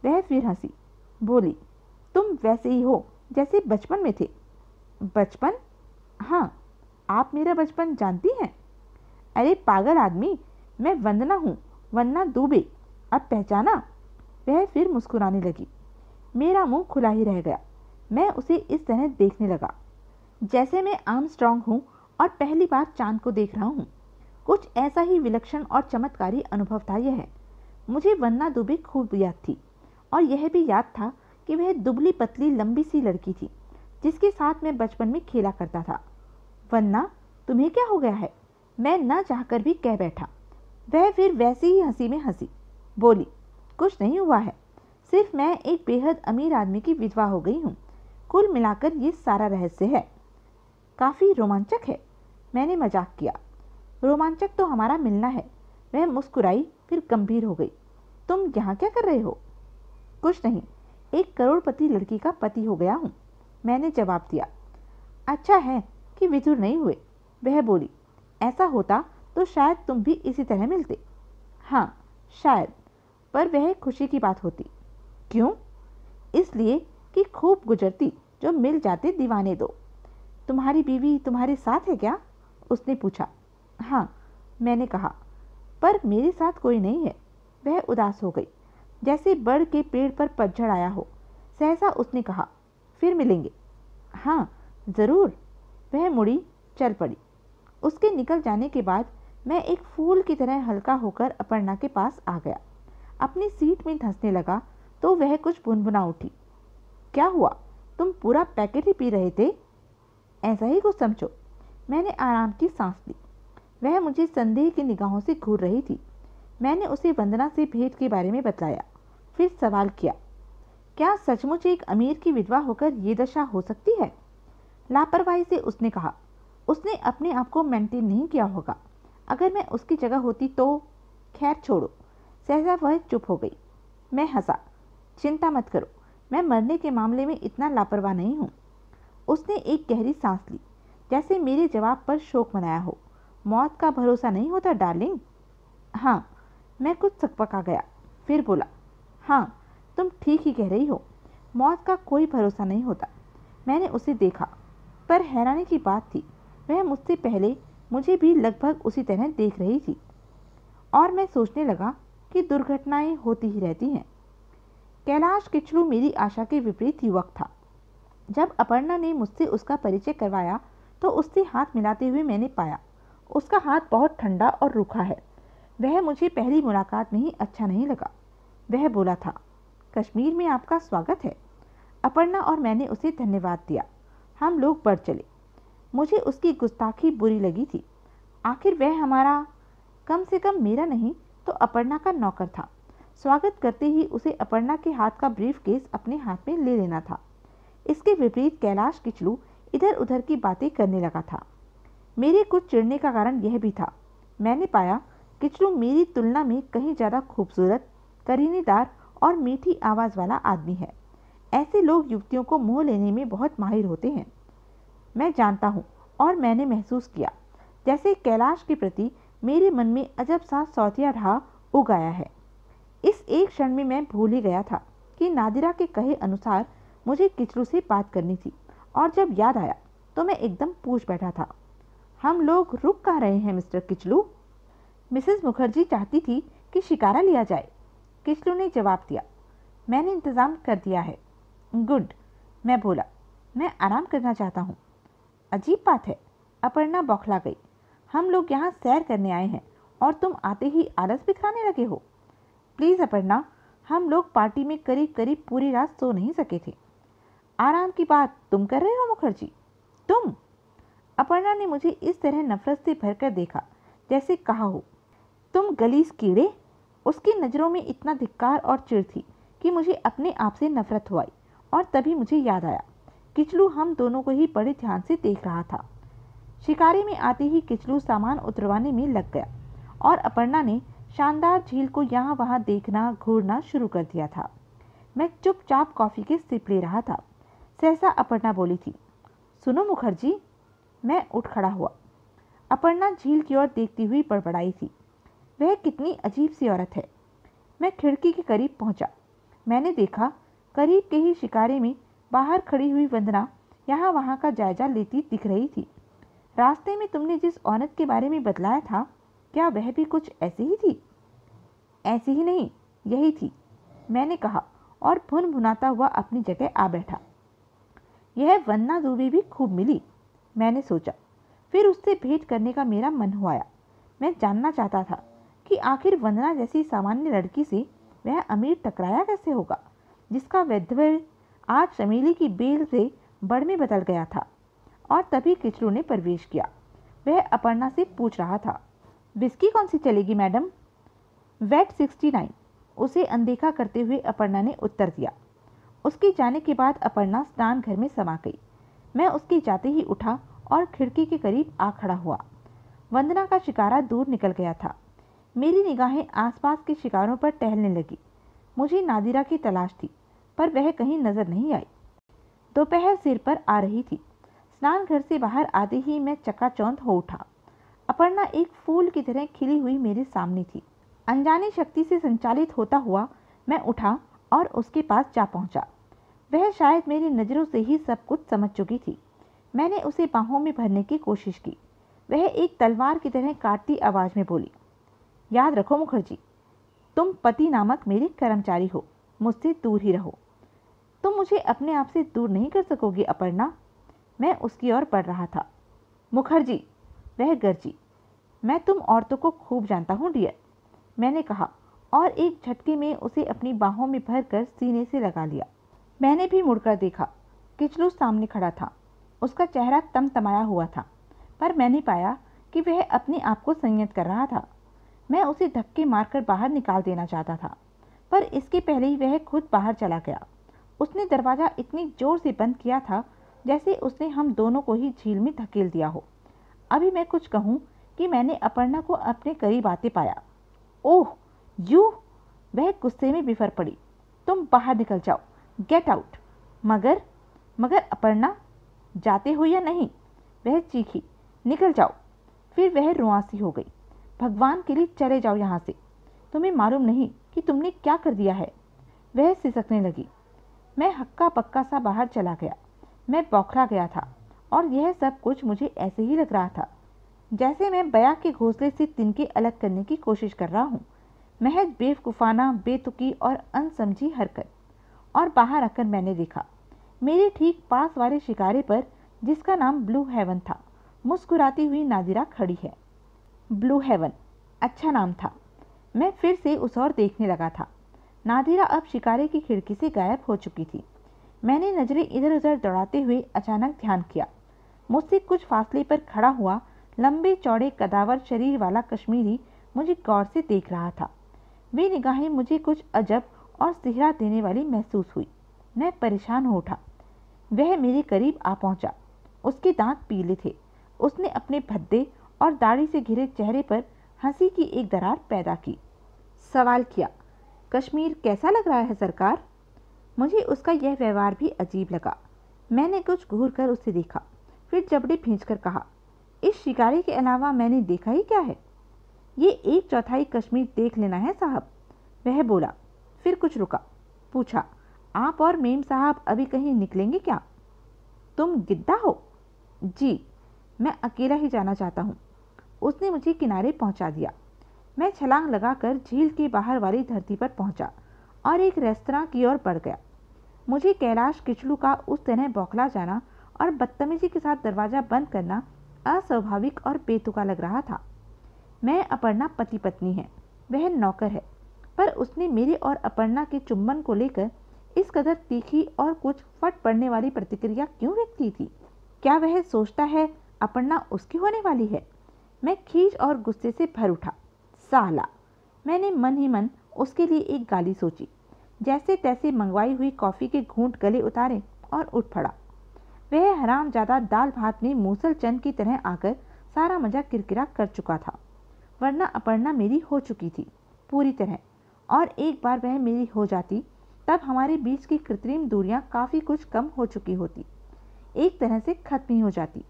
वह फिर हंसी, बोली, तुम वैसे ही हो जैसे बचपन में थे। बचपन? हाँ, आप मेरा बचपन जानती हैं? अरे पागल आदमी, मैं वंदना हूँ, वंदना दुबे। अब पहचाना? वह फिर मुस्कुराने लगी। मेरा मुंह खुला ही रह गया। मैं उसे इस तरह देखने लगा जैसे मैं आर्मस्ट्रॉन्ग हूँ और पहली बार चांद को देख रहा हूँ। कुछ ऐसा ही विलक्षण और चमत्कारी अनुभव था यह। मुझे वन्ना दुबे खूब याद थी और यह भी याद था कि वह दुबली पतली लंबी सी लड़की थी जिसके साथ मैं बचपन में खेला करता था। वन्ना, तुम्हें क्या हो गया है? मैं न चाहकर भी कह बैठा। वह फिर वैसी ही हंसी में हंसी, बोली, कुछ नहीं हुआ है, सिर्फ मैं एक बेहद अमीर आदमी की विधवा हो गई हूँ। कुल मिलाकर ये सारा रहस्य है। काफ़ी रोमांचक है, मैंने मजाक किया। रोमांचक तो हमारा मिलना है। वह मुस्कुराई, फिर गंभीर हो गई। तुम यहाँ क्या कर रहे हो? कुछ नहीं, एक करोड़पति लड़की का पति हो गया हूँ, मैंने जवाब दिया। अच्छा है कि विधुर नहीं हुए, वह बोली। ऐसा होता तो शायद तुम भी इसी तरह मिलते। हाँ, शायद, पर वह खुशी की बात होती। क्यों? इसलिए कि खूब गुजरती जो मिल जाते दीवाने दो। तुम्हारी बीवी तुम्हारे साथ है क्या? उसने पूछा। हाँ, मैंने कहा, पर मेरे साथ कोई नहीं है। वह उदास हो गई, जैसे बड़ के पेड़ पर पतझड़ आया हो। सहसा उसने कहा, फिर मिलेंगे। हाँ ज़रूर। वह मुड़ी, चल पड़ी। उसके निकल जाने के बाद मैं एक फूल की तरह हल्का होकर अपर्णा के पास आ गया। अपनी सीट में धंसने लगा तो वह कुछ बुनबुना उठी। क्या हुआ, तुम पूरा पैकेट ही पी रहे थे? ऐसा ही कुछ समझो। मैंने आराम की सांस ली। वह मुझे संदेह की निगाहों से घूर रही थी। मैंने उसे वंदना से भेंट के बारे में बतलाया, फिर सवाल किया, क्या सचमुच एक अमीर की विधवा होकर ये दशा हो सकती है? लापरवाही से उसने कहा, उसने अपने आप को मेंटेन नहीं किया होगा। अगर मैं उसकी जगह होती तो। खैर छोड़ो। सहसा वह चुप हो गई। मैं हंसा। चिंता मत करो, मैं मरने के मामले में इतना लापरवाह नहीं हूँ। उसने एक गहरी सांस ली, जैसे मेरे जवाब पर शोक मनाया हो। मौत का भरोसा नहीं होता डार्लिंग। हाँ, मैं कुछ सकपका गया, फिर बोला, हाँ तुम ठीक ही कह रही हो, मौत का कोई भरोसा नहीं होता। मैंने उसे देखा, पर हैरानी की बात थी, वह मुझसे पहले मुझे भी लगभग उसी तरह देख रही थी। और मैं सोचने लगा कि दुर्घटनाएं होती ही रहती हैं। कैलाश किचलू मेरी आशा के विपरीत युवक था। जब अपर्णा ने मुझसे उसका परिचय करवाया तो उससे हाथ मिलाते हुए मैंने पाया उसका हाथ बहुत ठंडा और रूखा है। वह मुझे पहली मुलाकात में ही अच्छा नहीं लगा। वह बोला था, कश्मीर में आपका स्वागत है। अपर्णा और मैंने उसे धन्यवाद दिया। हम लोग बढ़ चले। मुझे उसकी गुस्ताखी बुरी लगी थी। आखिर वह हमारा, कम से कम मेरा नहीं तो अपर्णा का नौकर था। स्वागत करते ही उसे अपर्णा के हाथ का ब्रीफ केस अपने हाथ में ले लेना था। इसके विपरीत कैलाश किचलू इधर उधर की बातें करने लगा था। मेरे कुछ चिढ़ने का कारण यह भी था, मैंने पाया किचलू मेरी तुलना में कहीं ज़्यादा खूबसूरत, करीनेदार और मीठी आवाज़ वाला आदमी है। ऐसे लोग युवतियों को मोह लेने में बहुत माहिर होते हैं। मैं जानता हूँ और मैंने महसूस किया जैसे कैलाश के प्रति मेरे मन में अजब सा सौतिया ढाह उग आया है। इस एक क्षण में मैं भूल ही गया था कि नादिरा के कहे अनुसार मुझे किचलू से बात करनी थी, और जब याद आया तो मैं एकदम पूछ बैठा था, हम लोग रुक कहाँ रहे हैं मिस्टर किचलू? मिसेस मुखर्जी चाहती थी कि शिकारा लिया जाए, किचलू ने जवाब दिया। मैंने इंतज़ाम कर दिया है। गुड, मैं बोला, मैं आराम करना चाहता हूँ। अजीब बात है, अपर्णा बौखला गई। हम लोग यहाँ सैर करने आए हैं और तुम आते ही आलस बिखराने लगे हो। प्लीज़ अपर्णा, हम लोग पार्टी में करीब करीब पूरी रात सो नहीं सके थे। आराम की बात तुम कर रहे हो मुखर्जी? तुम? अपर्णा ने मुझे इस तरह नफरत से भरकर देखा जैसे कहा हो, तुम गलीस कीड़े। उसकी नज़रों में इतना धिक्कार और चिढ़ थी कि मुझे अपने आप से नफरत हुई। और तभी मुझे याद आया, किचलू हम दोनों को ही बड़े ध्यान से देख रहा था। शिकारी में आते ही किचलू सामान उतरवाने में लग गया और अपर्णा ने शानदार झील को यहाँ वहाँ देखना घूरना शुरू कर दिया था। मैं चुपचाप कॉफ़ी के सिप ले रहा था। सहसा अपर्णा बोली थी, सुनो मुखर्जी। मैं उठ खड़ा हुआ। अपर्णा झील की ओर देखती हुई बड़बड़ाई थी, वह कितनी अजीब सी औरत है। मैं खिड़की के करीब पहुंचा। मैंने देखा करीब के ही शिकारे में बाहर खड़ी हुई वंदना यहाँ वहाँ का जायजा लेती दिख रही थी। रास्ते में तुमने जिस औरत के बारे में बतलाया था, क्या वह भी कुछ ऐसी ही थी? ऐसी ही नहीं, यही थी, मैंने कहा और भुन भुनाता हुआ अपनी जगह आ बैठा। यह वंदना दुबे भी खूब मिली, मैंने सोचा। फिर उससे भेंट करने का मेरा मन हुआ। मैं जानना चाहता था कि आखिर वंदना जैसी सामान्य लड़की से वह अमीर टकराया कैसे होगा, जिसका वैधव्य आज चमेली की बेल से बड़ में बदल गया था। और तभी किचलू ने प्रवेश किया। वह अपर्णा से पूछ रहा था, विस्की कौन सी चलेगी मैडम? वेट 69, उसे अनदेखा करते हुए अपर्णा ने उत्तर दिया। उसके जाने के बाद अपर्णा स्नान घर में समा गई। मैं उसके जाते ही उठा और खिड़की के करीब आ खड़ा हुआ। वंदना का शिकारा दूर निकल गया था। मेरी निगाहें आसपास के शिकारों पर टहलने लगी। मुझे नादिरा की तलाश थी, पर वह कहीं नजर नहीं आई। दोपहर सिर पर आ रही थी। स्नान घर से बाहर आते ही मैं चकाचौंध हो उठा। अपर्णा एक फूल की तरह खिली हुई मेरे सामने थी। अनजानी शक्ति से संचालित होता हुआ मैं उठा और उसके पास जा पहुंचा। वह शायद मेरी नज़रों से ही सब कुछ समझ चुकी थी। मैंने उसे बाहों में भरने की कोशिश की। वह एक तलवार की तरह काटती आवाज़ में बोली, याद रखो मुखर्जी, तुम पति नामक मेरे कर्मचारी हो, मुझसे दूर ही रहो। तुम मुझे अपने आप से दूर नहीं कर सकोगी अपर्णा। मैं उसकी ओर बढ़ रहा था। मुखर्जी, वह गर्जी, मैं तुम औरतों को खूब जानता हूँ डियर, मैंने कहा और एक झटके में उसे अपनी बाहों में भरकर सीने से लगा लिया। मैंने भी मुड़कर देखा। किचलू सामने खड़ा था। उसका चेहरा तमतमाया हुआ था, पर मैंने पाया कि वह अपने आप को संयत कर रहा था। मैं उसे धक्के मारकर बाहर निकाल देना चाहता था, पर इसके पहले ही वह खुद बाहर चला गया। उसने दरवाज़ा इतनी जोर से बंद किया था जैसे उसने हम दोनों को ही झील में धकेल दिया हो। अभी मैं कुछ कहूँ कि मैंने अपर्णा को अपने करीब आते पाया। Oh you! वह गुस्से में बिफर पड़ी। तुम बाहर निकल जाओ, गेट आउट। मगर अपर्णा, जाते हो या नहीं? वह चीखी। निकल जाओ। फिर वह रुआंसी हो गई। भगवान के लिए चले जाओ यहाँ से, तुम्हें मालूम नहीं कि तुमने क्या कर दिया है। वह सिसकने लगी। मैं हक्का पक्का सा बाहर चला गया। मैं बौखला गया था और यह सब कुछ मुझे ऐसे ही लग रहा था जैसे मैं बया के घोंसले से तिनके अलग करने की कोशिश कर रहा हूँ। महज बेवकूफ़ाना, बेतुकी और अनसमझी हरकत। और बाहर आकर मैंने देखा, मेरे ठीक पास वाले शिकारे पर, जिसका नाम ब्लू हेवन था, मुस्कुराती हुई नादिरा खड़ी है। ब्लू हेवन, अच्छा नाम था। मैं फिर से उस ओर देखने लगा था। नादिरा अब शिकारे की खिड़की से गायब हो चुकी थी। मैंने नजरें इधर उधर दौड़ाते हुए अचानक ध्यान किया। मुझसे कुछ फासले पर खड़ा हुआ लंबे चौड़े कदावर शरीर वाला कश्मीरी मुझे गौर से देख रहा था। वे निगाहें मुझे कुछ अजब और सिहरा देने वाली महसूस हुई। मैं परेशान हो उठा। वह मेरे करीब आ पहुंचा। उसके दांत पीले थे। उसने अपने भद्दे और दाढ़ी से घिरे चेहरे पर हंसी की एक दरार पैदा की। सवाल किया, कश्मीर कैसा लग रहा है सरकार? मुझे उसका यह व्यवहार भी अजीब लगा। मैंने कुछ घूर कर उसे देखा, फिर जबड़े खींचकर कहा, इस शिकारी के अलावा मैंने देखा ही क्या है? ये 1/4 कश्मीर देख लेना है साहब। वह बोला, फिर कुछ रुका। पूछा, आप और मेम साहब अभी कहीं निकलेंगे क्या? तुम गिद्दा हो? जी, मैं अकेला ही जाना चाहता हूँ। उसने मुझे किनारे पहुँचा दिया। मैं छलांग लगाकर झील के बाहर वाली धरती पर पहुँचा और एक रेस्तरां की ओर बढ़ गया। मुझे कैलाश किचलू का उस तरह बौखला जाना और बदतमीजी के साथ दरवाज़ा बंद करना अस्वाभाविक और बेतुका लग रहा था। मैं अपर्णा पति पत्नी है, वह नौकर है, पर उसने मेरे और अपर्णा के चुंबन को लेकर इस कदर तीखी और कुछ फट पड़ने वाली प्रतिक्रिया क्यों व्यक्त की थी? क्या वह सोचता है अपर्णा उसकी होने वाली है? मैं खींच और गुस्से से भर उठा। साला! मैंने मन ही मन उसके लिए एक गाली सोची। जैसे तैसे मंगवाई हुई कॉफ़ी के घूंट गले उतारे और उठ पड़ा। वह हरामजादा दाल भात में मूसल चंद की तरह आकर सारा मजा किरकिरा कर चुका था। वरना अपर्णा मेरी हो चुकी थी पूरी तरह, और एक बार वह मेरी हो जाती तब हमारे बीच की कृत्रिम दूरियां काफ़ी कुछ कम हो चुकी होती, एक तरह से खत्म ही हो जाती।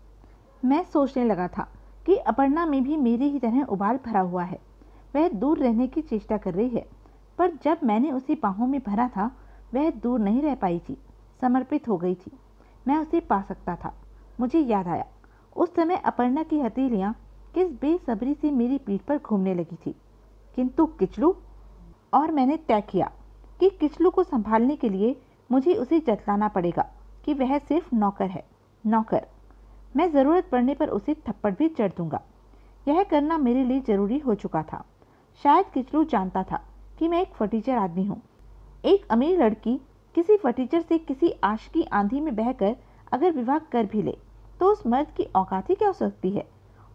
मैं सोचने लगा था कि अपर्णा में भी मेरी ही तरह उबाल भरा हुआ है। वह दूर रहने की चेष्टा कर रही है, पर जब मैंने उसे बाहों में भरा था वह दूर नहीं रह पाई थी, समर्पित हो गई थी। मैं उसे पा सकता था। मुझे याद आया, उस समय अपर्णा की हथेलियाँ किस बेसब्री से मेरी पीठ पर घूमने लगी थी। किंतु किचलू, और मैंने तय किया कि किचलू को संभालने के लिए मुझे उसे जतलाना पड़ेगा कि वह सिर्फ नौकर है, नौकर। मैं ज़रूरत पड़ने पर उसे थप्पड़ भी चढ़ दूंगा। यह करना मेरे लिए ज़रूरी हो चुका था। शायद किचलू जानता था कि मैं एक फटीचर आदमी हूँ। एक अमीर लड़की किसी फटीचर से किसी आशिकी आंधी में बहकर अगर विवाह कर भी ले तो उस मर्द की औकात ही क्या हो सकती है?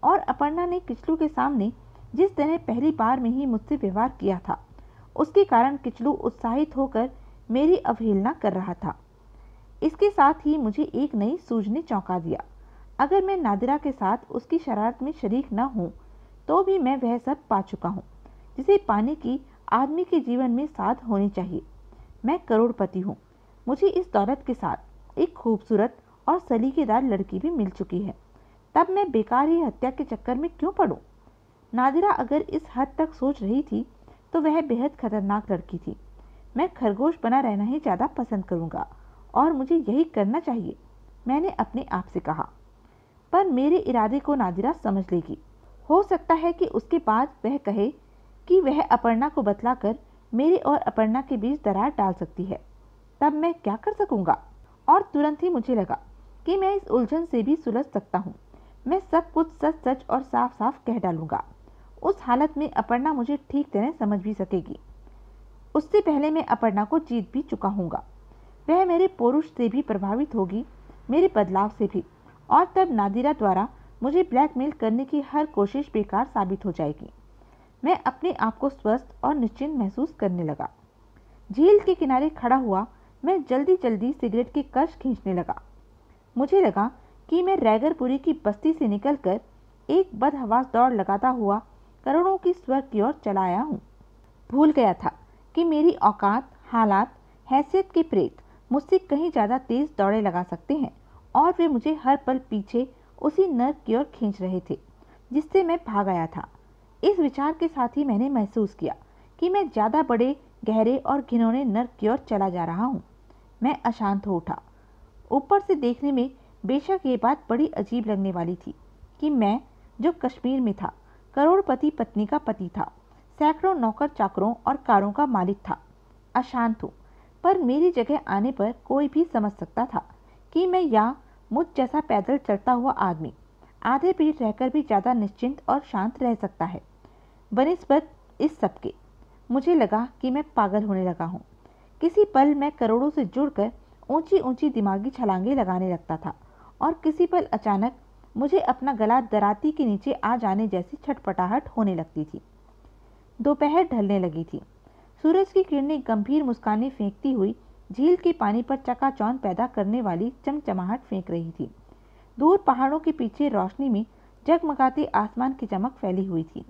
और अपर्णा ने किचलू के सामने जिस तरह पहली बार में ही मुझसे व्यवहार किया था, उसके कारण किचलू उत्साहित होकर मेरी अवहेलना कर रहा था। इसके साथ ही मुझे एक नई सूझ ने चौंका दिया। अगर मैं नादिरा के साथ उसकी शरारत में शरीक न हूँ तो भी मैं वह सब पा चुका हूँ जिसे पाने की आदमी के जीवन में साध होनी चाहिए। मैं करोड़पति हूँ। मुझे इस दौलत के साथ एक खूबसूरत और सलीकेदार लड़की भी मिल चुकी है। तब मैं बेकार ही हत्या के चक्कर में क्यों पड़ूं? नादिरा अगर इस हद तक सोच रही थी तो वह बेहद खतरनाक लड़की थी। मैं खरगोश बना रहना ही ज़्यादा पसंद करूँगा और मुझे यही करना चाहिए, मैंने अपने आप से कहा। पर मेरे इरादे को नादिरा समझ लेगी। हो सकता है कि उसके बाद वह कहे कि वह अपर्णा को बतलाकर मेरे और अपर्णा के बीच दरार डाल सकती है। तब मैं क्या कर सकूंगा? और तुरंत ही मुझे लगा कि मैं इस उलझन से भी सुलझ सकता हूँ। मैं सब कुछ सच सच और साफ साफ कह डालूंगा। उस हालत में अपर्णा मुझे ठीक तरह समझ भी सकेगी। उससे पहले मैं अपर्णा को जीत भी चुका हूँगा। वह मेरे पौरुष से भी प्रभावित होगी, मेरे बदलाव से भी, और तब नादिरा द्वारा मुझे ब्लैकमेल करने की हर कोशिश बेकार साबित हो जाएगी। मैं अपने आप को स्वस्थ और निश्चिंत महसूस करने लगा। झील के किनारे खड़ा हुआ मैं जल्दी जल्दी सिगरेट के कश खींचने लगा। मुझे लगा कि मैं रैगरपुरी की बस्ती से निकलकर एक बदहवास दौड़ लगाता हुआ करोड़ों की स्वर्ग की ओर चला आया हूँ। भूल गया था कि मेरी औकात, हालात, हैसियत के प्रेत मुझसे कहीं ज़्यादा तेज दौड़े लगा सकते हैं और वे मुझे हर पल पीछे उसी नर्क की ओर खींच रहे थे जिससे मैं भाग आया था। इस विचार के साथ ही मैंने महसूस किया कि मैं ज़्यादा बड़े, गहरे और घिनौने नर्क की ओर चला जा रहा हूँ। मैं अशांत हो उठा। ऊपर से देखने में बेशक ये बात बड़ी अजीब लगने वाली थी कि मैं, जो कश्मीर में था, करोड़पति पत्नी का पति था, सैकड़ों नौकर चाकरों और कारों का मालिक था, अशांत हूँ। पर मेरी जगह आने पर कोई भी समझ सकता था कि मैं या मुझ जैसा पैदल चलता हुआ आदमी आधे पीठ रहकर भी ज़्यादा निश्चिंत और शांत रह सकता है बनिस्बत इस सब के। मुझे लगा कि मैं पागल होने लगा हूँ। किसी पल मैं करोड़ों से जुड़कर ऊंची ऊंची दिमागी छलांगे लगाने लगता था और किसी पल अचानक मुझे अपना गला दराती के नीचे आ जाने जैसी छटपटाहट होने लगती थी। दोपहर ढलने लगी थी। सूरज की किरणें गंभीर मुस्कानें फेंकती हुई झील के पानी पर चकाचौंध पैदा करने वाली चमचमाहट फेंक रही थी। दूर पहाड़ों के पीछे रोशनी में जगमगाते आसमान की चमक फैली हुई थी।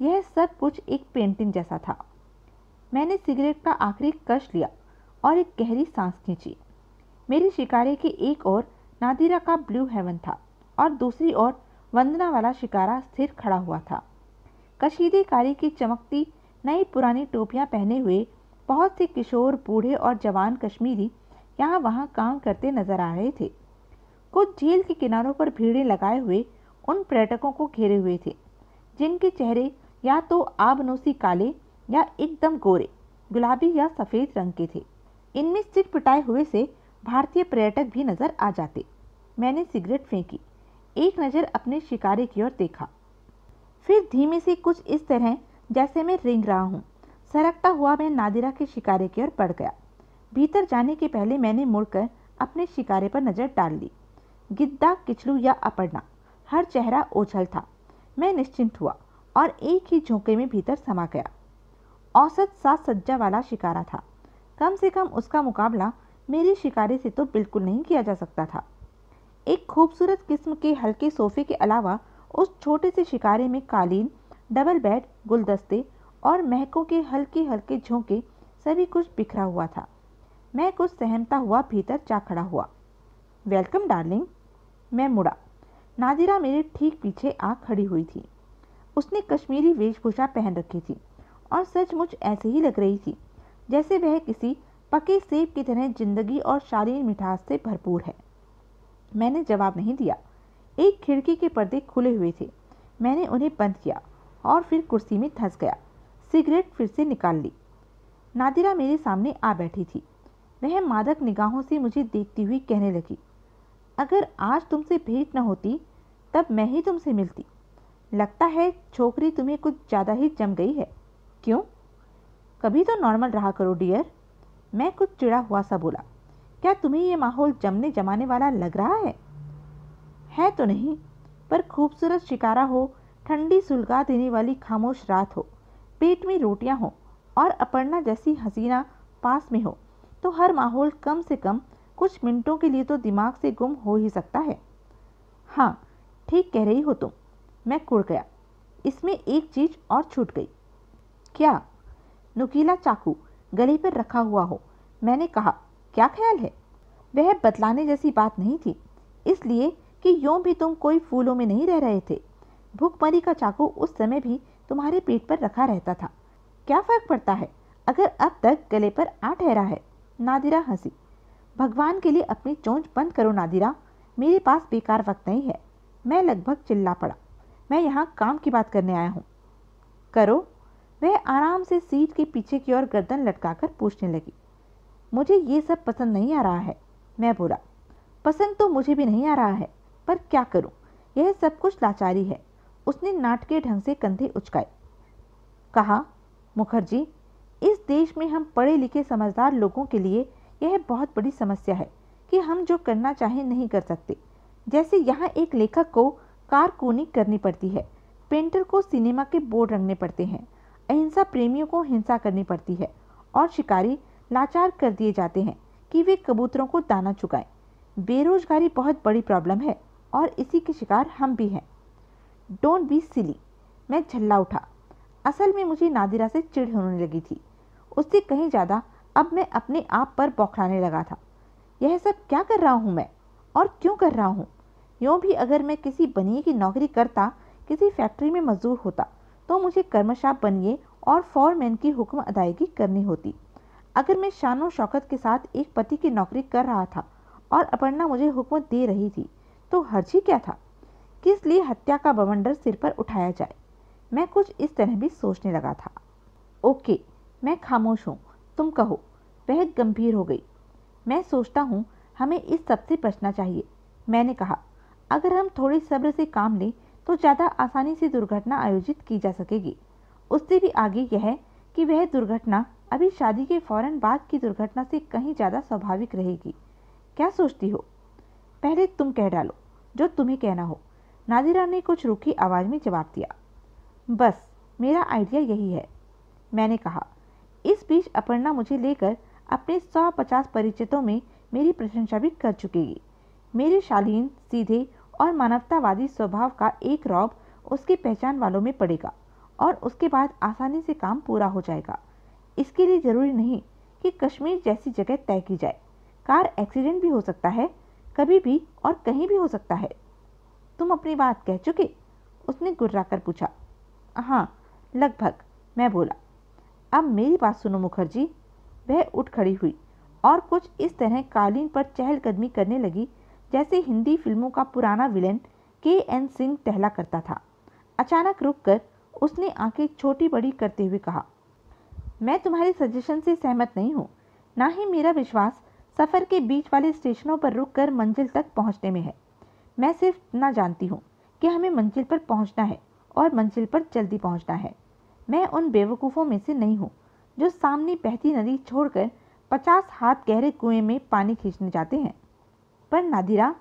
यह सब कुछ एक पेंटिंग जैसा था। मैंने सिगरेट का आखिरी कश लिया और एक गहरी सांस खींची। मेरी शिकारे के एक ओर नादिरा का ब्लू हेवन था और दूसरी ओर वंदना वाला शिकारा स्थिर खड़ा हुआ था। कशीदे कारी की चमकती नई पुरानी टोपियां पहने हुए बहुत से किशोर, बूढ़े और जवान कश्मीरी यहाँ वहाँ काम करते नजर आ रहे थे। कुछ झील के किनारों पर भीड़ें लगाए हुए उन पर्यटकों को घेरे हुए थे जिनके चेहरे या तो आबनोसी काले या एकदम गोरे, गुलाबी या सफ़ेद रंग के थे। इनमें सिर पिटाए हुए से भारतीय पर्यटक भी नजर आ जाते। मैंने सिगरेट फेंकी, एक नज़र अपने शिकारे की ओर देखा, फिर धीमे से कुछ इस तरह जैसे मैं रेंग रहा हूँ। सरकता हुआ मैं नादिरा के शिकारे की ओर बढ़ गया। भीतर जाने के पहले मैंने मुड़कर अपने शिकारे पर नजर डाल ली। गिद्दा, किचलू या अपर्णा, हर चेहरा ओझल था। मैं निश्चिंत हुआ और एक ही झोंके में भीतर समा गया। औसत साज सज्जा वाला शिकारा था। कम से कम उसका मुकाबला मेरे शिकारे से तो बिल्कुल नहीं किया जा सकता था। एक खूबसूरत किस्म के हल्के सोफे के अलावा उस छोटे से शिकारे में कालीन, डबल बेड, गुलदस्ते और महकों के हल्के हल्के झोंके, सभी कुछ बिखरा हुआ था। मैं कुछ सहमता हुआ भीतर जा खड़ा हुआ। Welcome darling. मैं मुड़ा। नादिरा मेरे ठीक पीछे आ खड़ी हुई थी। उसने कश्मीरी वेशभूषा पहन रखी थी और सचमुच ऐसे ही लग रही थी जैसे वह किसी पके सेब की तरह जिंदगी और शालीन मिठास से भरपूर है। मैंने जवाब नहीं दिया। एक खिड़की के पर्दे खुले हुए थे। मैंने उन्हें बंद किया और फिर कुर्सी में धंस गया। सिगरेट फिर से निकाल ली। नादिरा मेरे सामने आ बैठी थी। वह मादक निगाहों से मुझे देखती हुई कहने लगी, अगर आज तुमसे भेंट न होती तब मैं ही तुमसे मिलती। लगता है छोकरी तुम्हें कुछ ज़्यादा ही जम गई है। क्यों? कभी तो नॉर्मल रहा करो डियर। मैं कुछ चिढ़ा हुआ सा बोला। क्या तुम्हें ये माहौल जमने जमाने वाला लग रहा है? है तो नहीं, पर खूबसूरत शिकारा हो, ठंडी सुलगा देने वाली खामोश रात हो, पेट में रोटियां हो और अपर्णा जैसी हसीना पास में हो, तो हर माहौल कम से कम कुछ मिनटों के लिए तो दिमाग से गुम हो ही सकता है। हाँ, ठीक कह रही हो तुम। मैं कुड़ गया। इसमें एक चीज और छूट गई। क्या? नुकीला चाकू गले पर रखा हुआ हो। मैंने कहा, क्या ख्याल है? वह बतलाने जैसी बात नहीं थी, इसलिए कि यूं भी तुम कोई फूलों में नहीं रह रहे थे। भूखमरी का चाकू उस समय भी तुम्हारे पेट पर रखा रहता था। क्या फर्क पड़ता है अगर अब तक गले पर आ ठहरा है? नादिरा हंसी। भगवान के लिए अपनी चोंच बंद करो नादिरा, मेरे पास बेकार वक्त नहीं है। मैं लगभग चिल्ला पड़ा। मैं यहाँ काम की बात करने आया हूँ। करो। वह आराम से सीट के पीछे की ओर गर्दन लटकाकर पूछने लगी। मुझे ये सब पसंद नहीं आ रहा है। मैं बोला। पसंद तो मुझे भी नहीं आ रहा है, पर क्या करूं, यह सब कुछ लाचारी है। उसने नाटकीय ढंग से कंधे उचकाए। कहा, मुखर्जी, इस देश में हम पढ़े लिखे समझदार लोगों के लिए यह बहुत बड़ी समस्या है कि हम जो करना चाहें नहीं कर सकते। जैसे यहाँ एक लेखक को कारकूनी करनी पड़ती है, पेंटर को सिनेमा के बोर्ड रंगने पड़ते हैं, अहिंसा प्रेमियों को हिंसा करनी पड़ती है और शिकारी लाचार कर दिए जाते हैं कि वे कबूतरों को दाना चुकाएं। बेरोजगारी बहुत बड़ी प्रॉब्लम है और इसी के शिकार हम भी हैं। Don't be silly. मैं झल्ला उठा। असल में मुझे नादिरा से चिढ़ होने लगी थी। उससे कहीं ज़्यादा अब मैं अपने आप पर बौखलाने लगा था। यह सब क्या कर रहा हूँ मैं, और क्यों कर रहा हूँ? यूँ भी अगर मैं किसी बनिए की नौकरी करता, किसी फैक्ट्री में मजदूर होता, तो मुझे कर्मशः बनिए और फॉरमैन की हुक्म अदायगी करनी होती। अगर मैं शानो शौकत के साथ एक पति की नौकरी कर रहा था और अपर्णा मुझे हुक्म दे रही थी, तो हर्ज ही क्या था? किस लिए हत्या का बवंडर सिर पर उठाया जाए? मैं कुछ इस तरह भी सोचने लगा था। ओके, मैं खामोश हूँ, तुम कहो। वह गंभीर हो गई। मैं सोचता हूँ हमें इस सब से बचना चाहिए। मैंने कहा, अगर हम थोड़ी सब्र से काम लें तो ज़्यादा आसानी से दुर्घटना आयोजित की जा सकेगी उससे भी आगे यह कि वह दुर्घटना अभी शादी के फौरन बाद की दुर्घटना से कहीं ज़्यादा स्वाभाविक रहेगी। क्या सोचती हो? पहले तुम कह डालो जो तुम्हें कहना हो, नादिरा ने कुछ रूखी आवाज़ में जवाब दिया। बस मेरा आइडिया यही है, मैंने कहा। इस बीच अपर्णा मुझे लेकर अपने 150 परिचितों में मेरी प्रशंसा भी कर चुकेगी। मेरे शालीन, सीधे और मानवतावादी स्वभाव का एक रौब उसकी पहचान वालों में पड़ेगा और उसके बाद आसानी से काम पूरा हो जाएगा। इसके लिए ज़रूरी नहीं कि कश्मीर जैसी जगह तय की जाए। कार एक्सीडेंट भी हो सकता है, कभी भी और कहीं भी हो सकता है। तुम अपनी बात कह चुके? उसने गुर्राकर पूछा। हाँ, लगभग, मैं बोला। अब मेरी बात सुनो मुखर्जी। वह उठ खड़ी हुई और कुछ इस तरह कालीन पर चहलकदमी करने लगी जैसे हिंदी फिल्मों का पुराना विलेन के.एन. सिंह टहला करता था। अचानक रुककर उसने आंखें छोटी बड़ी करते हुए कहा, मैं तुम्हारे सजेशन से सहमत नहीं हूँ। ना ही मेरा विश्वास सफ़र के बीच वाले स्टेशनों पर रुककर मंजिल तक पहुँचने में है। मैं सिर्फ इतना जानती हूँ कि हमें मंजिल पर पहुँचना है और मंजिल पर जल्दी पहुँचना है। मैं उन बेवकूफ़ों में से नहीं हूँ जो सामने बहती नदी छोड़कर 50 हाथ गहरे कुएं में पानी खींचने जाते हैं। पर नादिरा,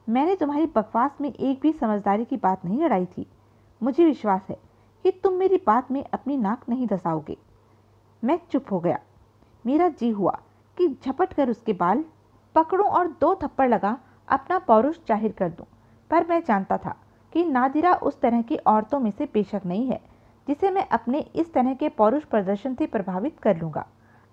मैंने तुम्हारी बकवास में एक भी समझदारी की बात नहीं लड़ाई थी। मुझे विश्वास है कि तुम मेरी बात में अपनी नाक नहीं धसाओगे। मैं चुप हो गया। मेरा जी हुआ कि झपट कर उसके बाल पकड़ूं और 2 थप्पड़ लगा अपना पौरुष जाहिर कर दूं। पर मैं जानता था कि नादिरा उस तरह की औरतों में से बेशक नहीं है जिसे मैं अपने इस तरह के पौरुष प्रदर्शन से प्रभावित कर लूँगा।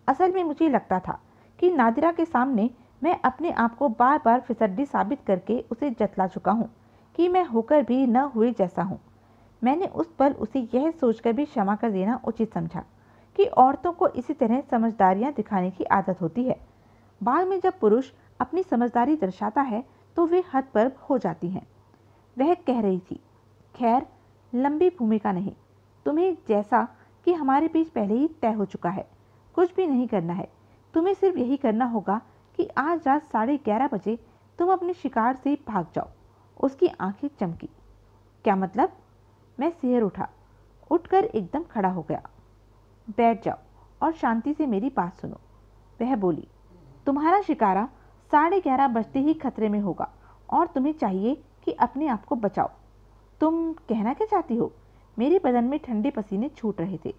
असल में मुझे लगता था कि नादिरा के सामने मैं अपने आप को बार बार फिसड्डी साबित करके उसे जतला चुका हूँ कि मैं होकर भी न हुए जैसा हूँ। मैंने उस पल उसे यह सोचकर भी क्षमा कर देना उचित समझा कि औरतों को इसी तरह समझदारियाँ दिखाने की आदत होती है। बाद में जब पुरुष अपनी समझदारी दर्शाता है तो वे हद पर हो जाती हैं। वह कह रही थी, खैर लंबी भूमिका नहीं, तुम्हें जैसा कि हमारे बीच पहले ही तय हो चुका है, कुछ भी नहीं करना है। तुम्हें सिर्फ यही करना होगा कि आज रात 11:30 बजे तुम अपने शिकार से भाग जाओ। उसकी आंखें चमकी। क्या मतलब? मैं सिहर उठा, उठकर एकदम खड़ा हो गया। बैठ जाओ और शांति से मेरी बात सुनो। वह बोली, तुम्हारा शिकारा 11:30 बजते ही खतरे में होगा और तुम्हें चाहिए कि अपने आप को बचाओ। तुम कहना क्या चाहती हो? मेरे बदन में ठंडे पसीने छूट रहे थे।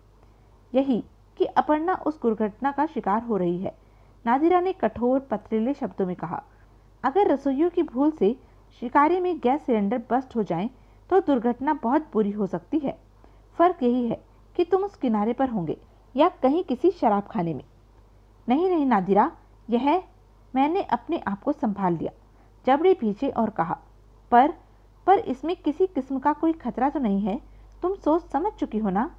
यही कि अपर्णा उस दुर्घटना का शिकार हो रही है, नादिरा ने कठोर पथरीले शब्दों में कहा। अगर रसोइयों की भूल से शिकारे में गैस सिलेंडर बस्ट हो जाए तो दुर्घटना बहुत बुरी हो सकती है। फर्क यही है कि तुम उस किनारे पर होंगे या कहीं किसी शराब खाने में। नहीं नहीं नादिरा, यह मैंने अपने आप को संभाल लिया, जबड़े पीछे और कहा, पर इसमें किसी किस्म का कोई खतरा तो नहीं है? तुम सोच समझ चुकी हो ना?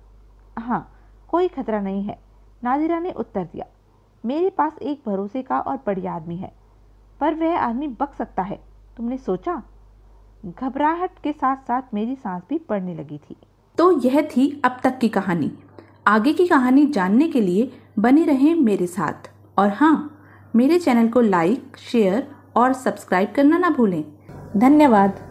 हाँ, कोई खतरा नहीं है, नादिरा ने उत्तर दिया। मेरे पास एक भरोसे का और बढ़िया आदमी है। पर वह आदमी बक सकता है, तुमने सोचा? घबराहट के साथ साथ मेरी सांस भी पड़ने लगी थी। तो यह थी अब तक की कहानी। आगे की कहानी जानने के लिए बने रहें मेरे साथ। और हाँ, मेरे चैनल को लाइक, शेयर और सब्सक्राइब करना ना भूलें। धन्यवाद।